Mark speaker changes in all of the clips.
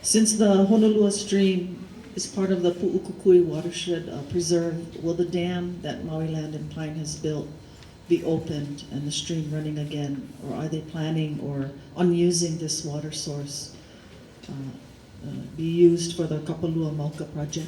Speaker 1: Since the Honolua stream is part of the Pu'ukukui watershed preserve, will the dam that Maui Land and Pine has built be opened and the stream running again? Or are they planning on using this water source be used for the Kapalua Mauka project?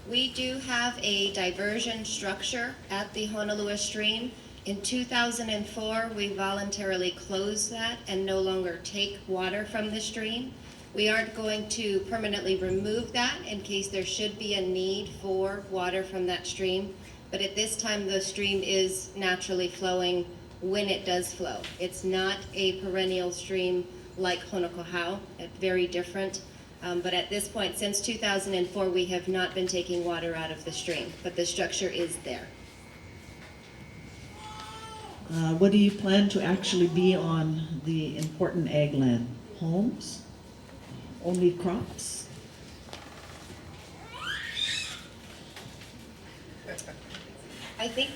Speaker 2: We do have a diversion structure at the Honolua stream. In 2004, we voluntarily closed that and no longer take water from the stream. We aren't going to permanently remove that in case there should be a need for water from that stream. But at this time, the stream is naturally flowing when it does flow. It's not a perennial stream like Honokohau, it's very different. But at this point, since 2004, we have not been taking water out of the stream, but the structure is there.
Speaker 1: What do you plan to actually be on the important ag land? Homes? Only crops?
Speaker 2: I think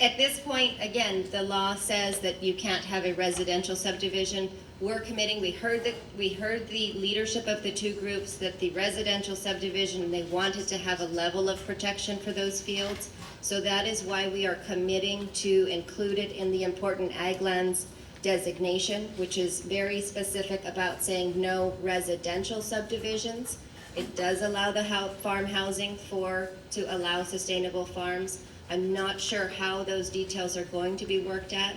Speaker 2: at this point, again, the law says that you can't have a residential subdivision. We're committing, we heard the leadership of the two groups that the residential subdivision, they wanted to have a level of protection for those fields. So that is why we are committing to include it in the important ag lands designation, which is very specific about saying no residential subdivisions. It does allow the farm housing to allow sustainable farms. I'm not sure how those details are going to be worked out.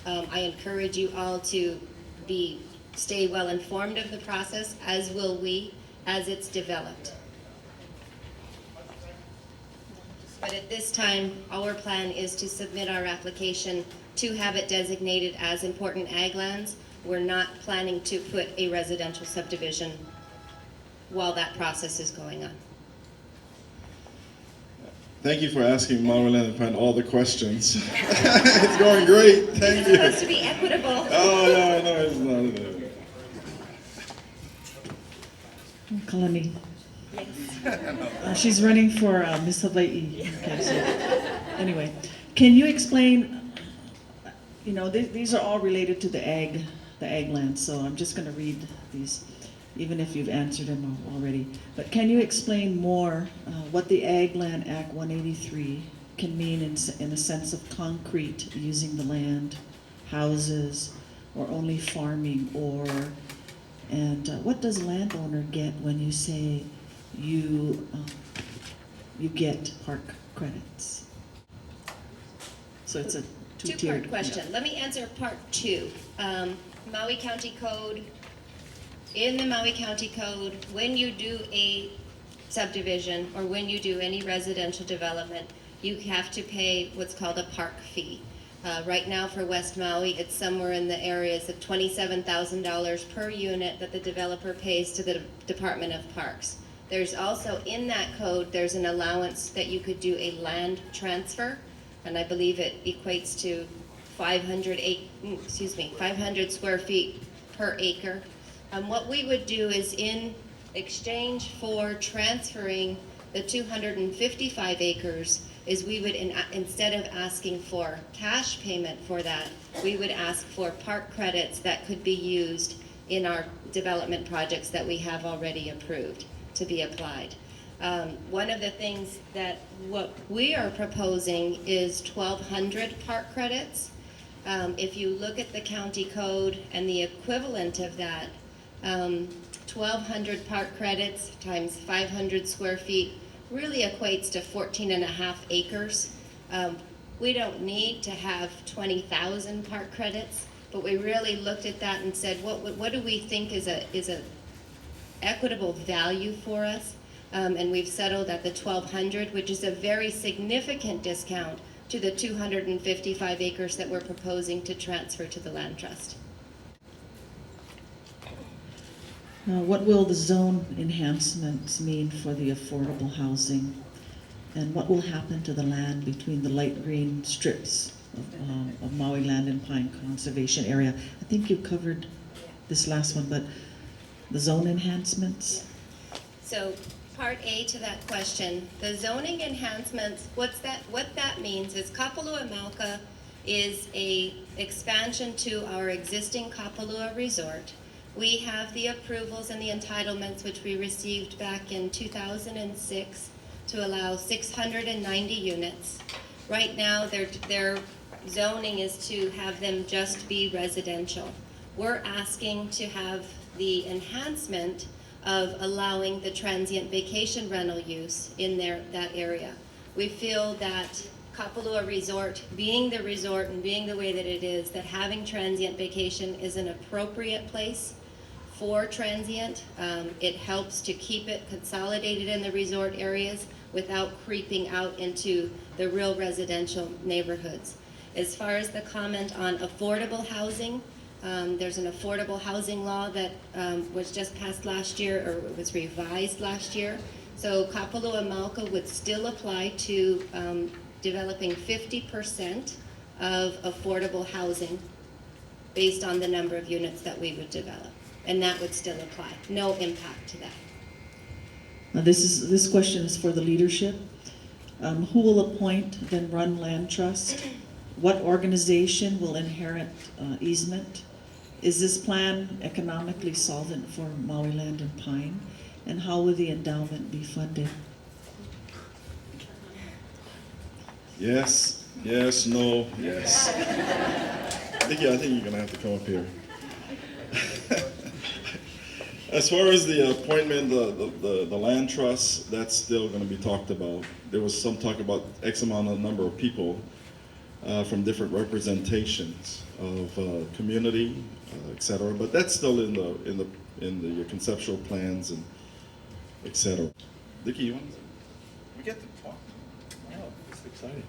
Speaker 2: I encourage you all to stay well informed of the process, as will we, as it's developed. But at this time, our plan is to submit our application to have it designated as important ag lands. We're not planning to put a residential subdivision while that process is going on.
Speaker 3: Thank you for asking Maui Land and Pine all the questions. It's going great. Thank you.
Speaker 2: It's supposed to be equitable.
Speaker 3: Oh, no, it's not.
Speaker 1: Kalani. She's running for Miss Hawaii. Okay, so anyway, can you explain, these are all related to the ag land, so I'm just going to read these, even if you've answered them already. But can you explain more what the Ag Land Act 183 can mean in a sense of concrete, using the land, houses, or only farming, and what does a landowner get when you say you get park credits? So it's a
Speaker 2: two-part question. Let me answer part two. Maui County Code. In the Maui County Code, when you do a subdivision or when you do any residential development, you have to pay what's called a park fee. Right now for West Maui, it's somewhere in the areas of $27,000 per unit that the developer pays to the Department of Parks. There's also in that code, there's an allowance that you could do a land transfer, and I believe it equates to 500 square feet per acre. What we would do is, in exchange for transferring the 255 acres, is we would, instead of asking for cash payment for that, we would ask for park credits that could be used in our development projects that we have already approved to be applied. One of the things that what we are proposing is 1,200 park credits. If you look at the county code and the equivalent of that, 1,200 park credits times 500 square feet really equates to 14.5 acres. We don't need to have 20,000 park credits, but we really looked at that and said, what do we think is a equitable value for us? And we've settled at the 1,200, which is a very significant discount to the 255 acres that we're proposing to transfer to the land trust.
Speaker 1: What will the zone enhancements mean for the affordable housing? And what will happen to the land between the light green strips of Maui Land and Pine Conservation Area? I think you covered this last one, but the zone enhancements?
Speaker 2: So part A to that question, the zoning enhancements, what that means is Kapalua Mauka is a expansion to our existing Kapalua Resort. We have the approvals and the entitlements which we received back in 2006 to allow 690 units. Right now, their zoning is to have them just be residential. We're asking to have the enhancement of allowing the transient vacation rental use in that area. We feel that Kapalua Resort, being the resort and being the way that it is, that having transient vacation is an appropriate place for transient. It helps to keep it consolidated in the resort areas without creeping out into the real residential neighborhoods. As far as the comment on affordable housing, there's an affordable housing law that was just passed last year, or was revised last year. So Kapalua Mauka would still apply to developing 50% of affordable housing based on the number of units that we would develop. And that would still apply. No impact to that.
Speaker 1: Now this question is for the leadership. Who will appoint then run land trust? What organization will inherit easement? Is this plan economically solvent for Maui Land and Pine? And how will the endowment be funded?
Speaker 3: Yes, yes, no, yes. Nikki, I think you're gonna have to come up here. As far as the appointment, the land trust, that's still gonna be talked about. There was some talk about X amount of number of people from different representations of community, et cetera, but that's still in the conceptual plans and et cetera. Nikki, you want to? We get to talk.
Speaker 4: Oh, it's exciting.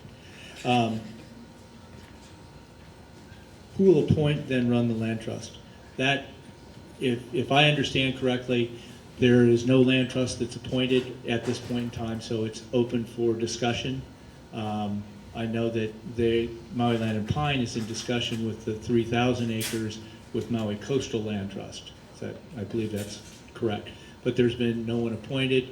Speaker 4: Who will appoint, then run the land trust? That, if I understand correctly, there is no land trust that's appointed at this point in time, so it's open for discussion. I know that Maui Land and Pine is in discussion with the 3,000 acres with Maui Coastal Land Trust. I believe that's correct. But there's been no one appointed.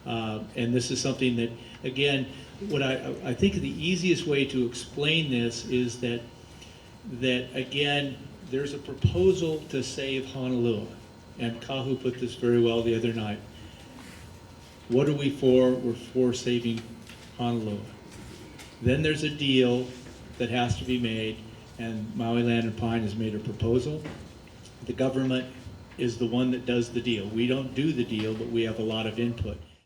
Speaker 4: And this is something that, again, what I think the easiest way to explain this is that again, there's a proposal to save Honolua. And Kahu put this very well the other night. What are we for? We're for saving Honolua. Then there's a deal that has to be made, and Maui Land and Pine has made a proposal. The government is the one that does the deal. We don't do the deal, but we have a lot of input.